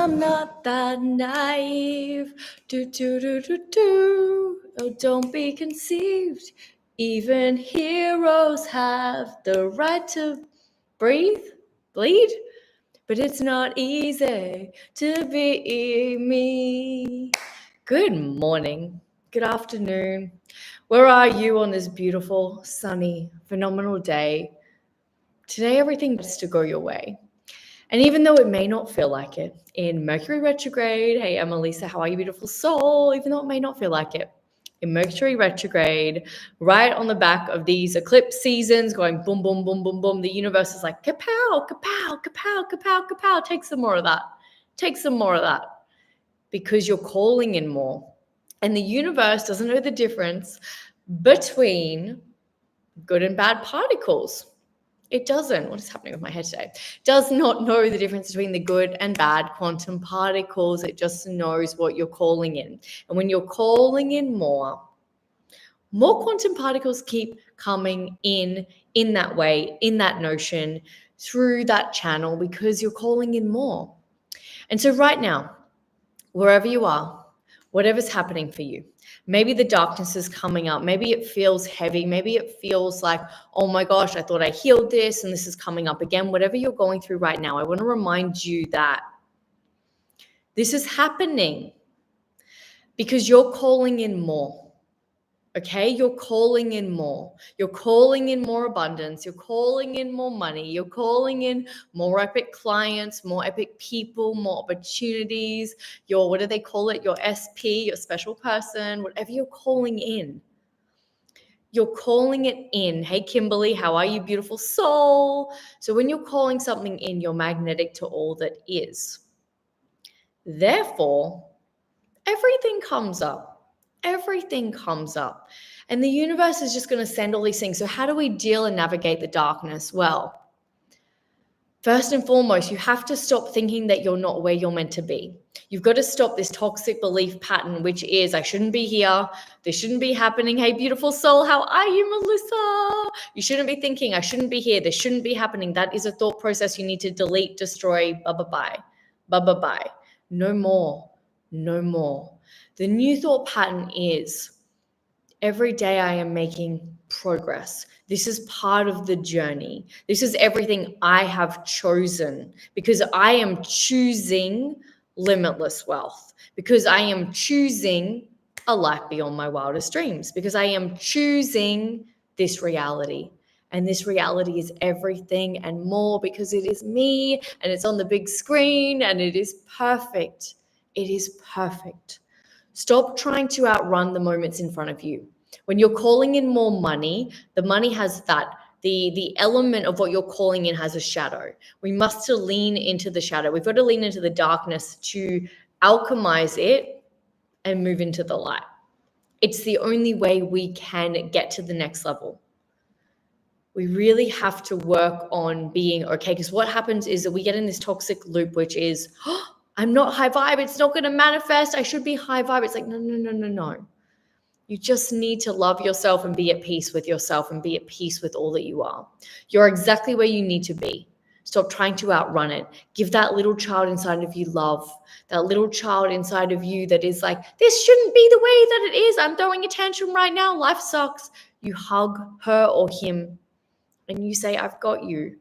I'm not that naive. Oh, don't be conceived. Even heroes have the right to bleed. But it's not easy to be me. Good morning. Good afternoon. Where are you on this beautiful, sunny, phenomenal day? Today, everything gets to go your way. And even though it may not feel like it, in Mercury retrograde, hey, I'm Elisa, how are you, beautiful soul? Even though it may not feel like it, in Mercury retrograde, right on the back of these eclipse seasons, going boom, boom, boom, boom, boom, the universe is like, kapow, kapow, kapow, kapow, kapow. Take some more of that. Take some more of that. Because you're calling in more. And the universe doesn't know the difference between good and bad particles. It doesn't. What is happening with my head today? Does not know the difference between the good and bad quantum particles. It just knows what you're calling in. And when you're calling in more quantum particles keep coming in that way, in that notion, through that channel, because you're calling in more. And so right now, wherever you are, whatever's happening for you, maybe the darkness is coming up. Maybe it feels heavy. Maybe it feels like, oh my gosh, I thought I healed this and this is coming up again. Whatever you're going through right now, I want to remind you that this is happening because you're calling in more. Okay, you're calling in more. You're calling in more abundance. You're calling in more money. You're calling in more epic clients, more epic people, more opportunities. Your, what do they call it? Your SP, your special person, whatever you're calling in. You're calling it in. Hey, Kimberly, how are you, beautiful soul? So when you're calling something in, you're magnetic to all that is. Therefore, everything comes up. Everything comes up. And the universe is just going to send all these things. So how do we deal and navigate the darkness? Well, first and foremost, you have to stop thinking that you're not where you're meant to be. You've got to stop this toxic belief pattern, which is, I shouldn't be here. This shouldn't be happening. Hey, beautiful soul, how are you, Melissa? You shouldn't be thinking, I shouldn't be here. This shouldn't be happening. That is a thought process you need to delete, destroy, bye-bye. Bye-bye. No more. No more. The new thought pattern is, every day I am making progress. This is part of the journey. This is everything I have chosen, because I am choosing limitless wealth, because I am choosing a life beyond my wildest dreams, because I am choosing this reality. And this reality is everything and more, because it is me and it's on the big screen and it is perfect. It is perfect. Stop trying to outrun the moments in front of you. When you're calling in more money, the money has that, the element of what you're calling in has a shadow. We must lean into the shadow. We've got to lean into the darkness to alchemize it and move into the light. It's the only way we can get to the next level. We really have to work on being okay, because what happens is that we get in this toxic loop, which is, oh, I'm not high vibe. It's not going to manifest. I should be high vibe. It's like, no. You just need to love yourself and be at peace with yourself and be at peace with all that you are. You're exactly where you need to be. Stop trying to outrun it. Give that little child inside of you love. That little child inside of you that is like, this shouldn't be the way that it is. I'm throwing a tantrum right now. Life sucks. You hug her or him and you say, I've got you.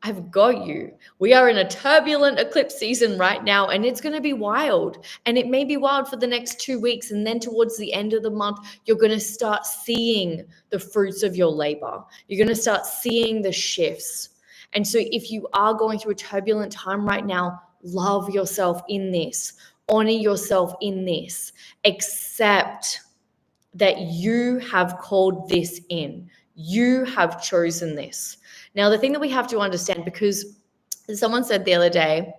I've got you. We are in a turbulent eclipse season right now, and it's going to be wild. And it may be wild for the next 2 weeks. And then towards the end of the month, you're going to start seeing the fruits of your labor. You're going to start seeing the shifts. And so if you are going through a turbulent time right now, love yourself in this. Honor yourself in this. Accept that you have called this in. You have chosen this. Now, the thing that we have to understand, because someone said the other day,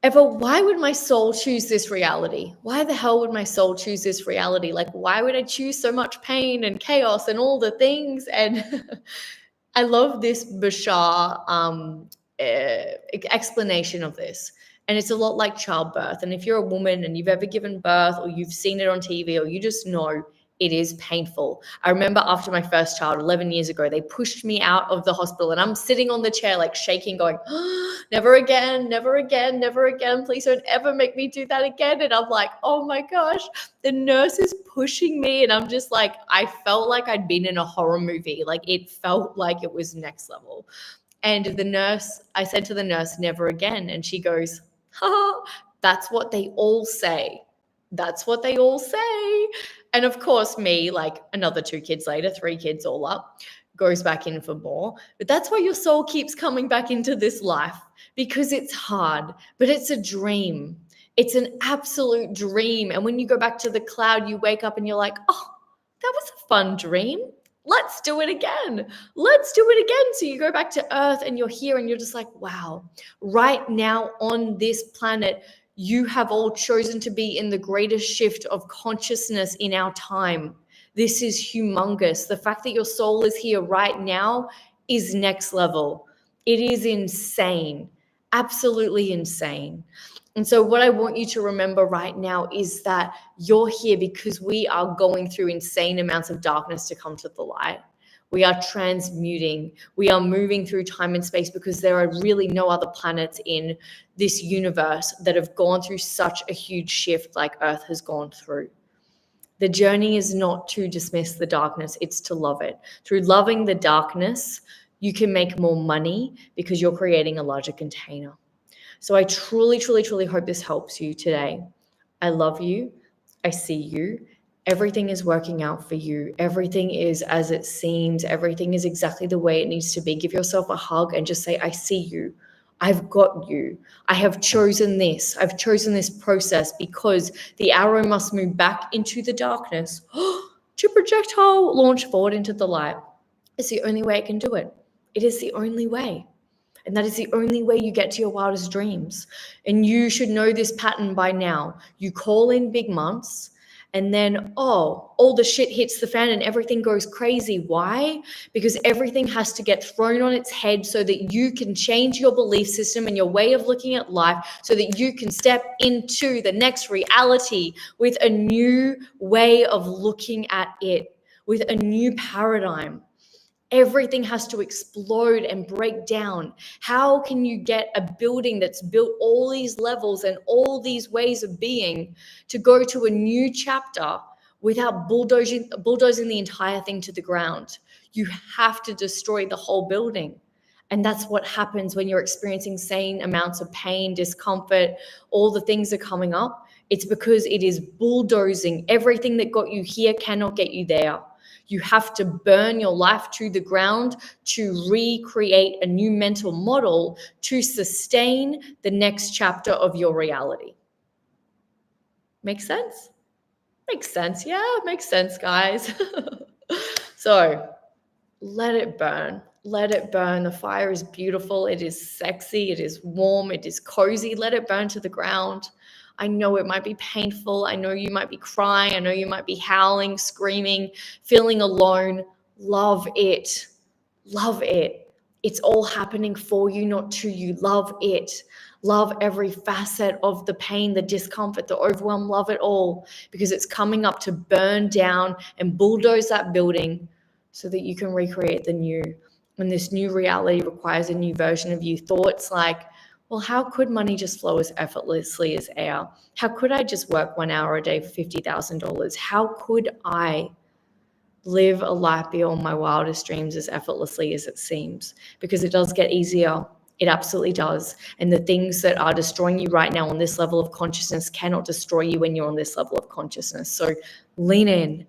Eva, why would my soul choose this reality? Why the hell would my soul choose this reality? Like, why would I choose so much pain and chaos and all the things? And I love this Bashar explanation of this. And it's a lot like childbirth. And if you're a woman and you've ever given birth, or you've seen it on TV, or you just know, It is painful. I remember after my first child 11 years ago, they pushed me out of the hospital and I'm sitting on the chair like shaking going, oh, never again, never again, never again. Please don't ever make me do that again. And I'm like, oh my gosh, the nurse is pushing me. And I'm just like, I felt like I'd been in a horror movie. Like it felt like it was next level. And I said to the nurse, never again. And she goes, that's what they all say. That's what they all say. And of course, me, like another 2 kids later, 3 kids all up, goes back in for more. But that's why your soul keeps coming back into this life, because it's hard, but it's a dream. It's an absolute dream. And when you go back to the cloud, you wake up and you're like, oh, that was a fun dream. Let's do it again. Let's do it again. So you go back to Earth and you're here and you're just like, wow, right now on this planet, you have all chosen to be in the greatest shift of consciousness in our time. This is humongous. The fact that your soul is here right now is next level. It is insane, absolutely insane. And so what I want you to remember right now is that you're here because we are going through insane amounts of darkness to come to the light. We are transmuting. We are moving through time and space because there are really no other planets in this universe that have gone through such a huge shift like Earth has gone through. The journey is not to dismiss the darkness, it's to love it. Through loving the darkness, you can make more money because you're creating a larger container. So I truly, truly, truly hope this helps you today. I love you. I see you. Everything is working out for you. Everything is as it seems. Everything is exactly the way it needs to be. Give yourself a hug and just say, I see you. I've got you. I have chosen this. I've chosen this process because the arrow must move back into the darkness to projectile launch forward into the light. It's the only way it can do it. It is the only way. And that is the only way you get to your wildest dreams. And you should know this pattern by now. You call in big months and then, all the shit hits the fan and everything goes crazy. Why? Because everything has to get thrown on its head so that you can change your belief system and your way of looking at life so that you can step into the next reality with a new way of looking at it, with a new paradigm. Everything has to explode and break down. How can you get a building that's built all these levels and all these ways of being to go to a new chapter without bulldozing the entire thing to the ground? You have to destroy the whole building. And that's what happens when you're experiencing insane amounts of pain, discomfort, all the things are coming up. It's because it is bulldozing. Everything that got you here cannot get you there. You have to burn your life to the ground to recreate a new mental model to sustain the next chapter of your reality. Make sense? Makes sense. Yeah, makes sense, guys. So let it burn. Let it burn. The fire is beautiful. It is sexy. It is warm. It is cozy. Let it burn to the ground. I know it might be painful. I know you might be crying. I know you might be howling, screaming, feeling alone. Love it. Love it. It's all happening for you, not to you. Love it. Love every facet of the pain, the discomfort, the overwhelm. Love it all because it's coming up to burn down and bulldoze that building so that you can recreate the new. And this new reality requires a new version of you. Thoughts like, well, how could money just flow as effortlessly as air? How could I just work 1 hour a day for $50,000? How could I live a life beyond my wildest dreams as effortlessly as it seems? Because it does get easier. It absolutely does. And the things that are destroying you right now on this level of consciousness cannot destroy you when you're on this level of consciousness. So lean in.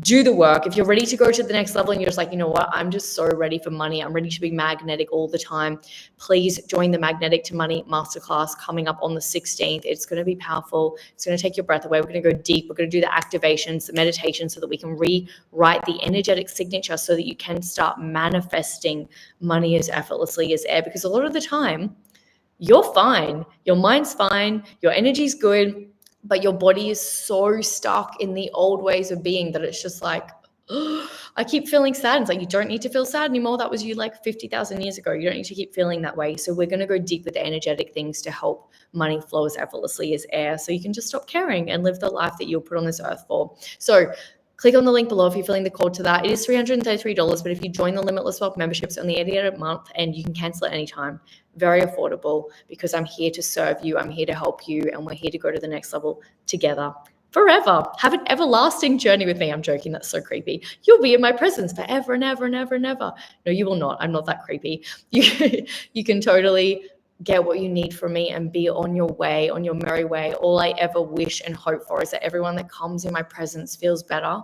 Do the work. If you're ready to go to the next level and you're just like, you know what, I'm just so ready for money. I'm ready to be magnetic all the time. Please join the Magnetic to Money Masterclass coming up on the 16th. It's going to be powerful. It's going to take your breath away. We're going to go deep. We're going to do the activations, the meditation so that we can rewrite the energetic signature so that you can start manifesting money as effortlessly as air. Because a lot of the time, you're fine. Your mind's fine. Your energy's good. But your body is so stuck in the old ways of being that it's just like, oh, I keep feeling sad. It's like, you don't need to feel sad anymore. That was you like 50,000 years ago. You don't need to keep feeling that way. So we're going to go deep with the energetic things to help money flow as effortlessly as air. So you can just stop caring and live the life that you're put on this earth for. So Click on the link below if you're feeling the call to that. It is $333, but if you join the Limitless Wealth membership, it's only $88 a month and you can cancel at any time. Very affordable, because I'm here to serve you. I'm here to help you, and we're here to go to the next level together forever. Have an everlasting journey with me. I'm joking. That's so creepy. You'll be in my presence forever and ever and ever and ever. No, you will not. I'm not that creepy. You can totally get what you need from me and be on your way, on your merry way. All I ever wish and hope for is that everyone that comes in my presence feels better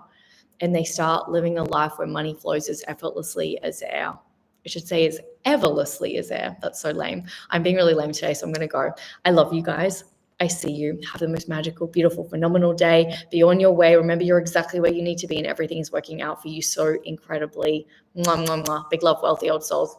and they start living a life where money flows as effortlessly as air. I should say as everlessly as air. That's so lame. I'm being really lame today, so I'm going to go. I love you guys. I see you. Have the most magical, beautiful, phenomenal day. Be on your way. Remember, you're exactly where you need to be, and everything is working out for you so incredibly. Mwah, mwah, mwah. Big love, wealthy old souls.